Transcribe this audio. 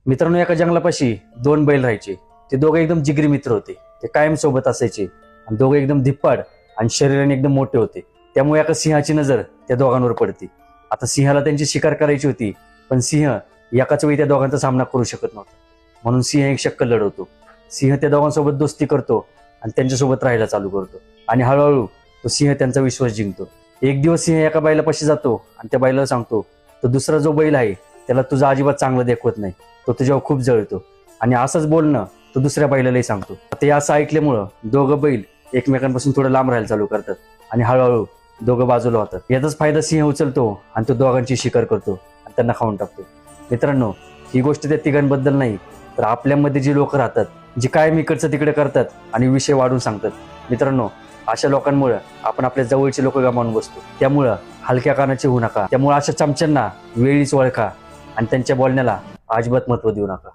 मित्रांनो, एका जंगलापाशी दोन बैल राहायचे. ते दोघे एकदम जिगरी मित्र होते. ते कायम सोबत असायचे आणि दोघे एकदम धिप्पाड आणि शरीराने एकदम मोठे होते. त्यामुळे एका सिंहाची नजर त्या दोघांवर पडते. आता सिंहाला त्यांची शिकार करायची होती, पण सिंह एकाच वेळी त्या दोघांचा सामना करू शकत नव्हता. म्हणून सिंह एक शक्कल लढवतो. सिंह त्या दोघांसोबत दोस्ती करतो आणि त्यांच्यासोबत राहायला चालू करतो आणि हळूहळू तो सिंह त्यांचा विश्वास जिंकतो. एक दिवस सिंह एका बैलापाशी जातो आणि त्या बैलाला सांगतो, तो दुसरा जो बैल आहे त्याला तुझा अजिबात चांगलं देखवत नाही, तो तुझ्यावर खूप जळतो. आणि असंच बोलणं तो दुसऱ्या बैलालाही सांगतो. ते असं ऐकल्यामुळं दोघं बैल एकमेकांपासून थोडं लांब राहायला चालू करतात आणि हळूहळू दोघं बाजूला होतात. याचाच फायदा सिंह उचलतो आणि तो दोघांची शिकार करतो आणि त्यांना खाऊन टाकतो. मित्रांनो, ही गोष्ट त्या तिघांबद्दल नाही, तर आपल्यामध्ये जी लोक राहतात, जी कायम इकडचं तिकडे करतात आणि विषय वाढून सांगतात. मित्रांनो, अशा लोकांमुळे आपण आपल्या जवळचे लोक गमावून बसतो. त्यामुळं हलक्या कानाचे होऊ नका. त्यामुळे अशा चमच्यांना वेळीच ओळखा आणि त्यांच्या बोलण्याला अजिबात महत्त्व देऊ नका.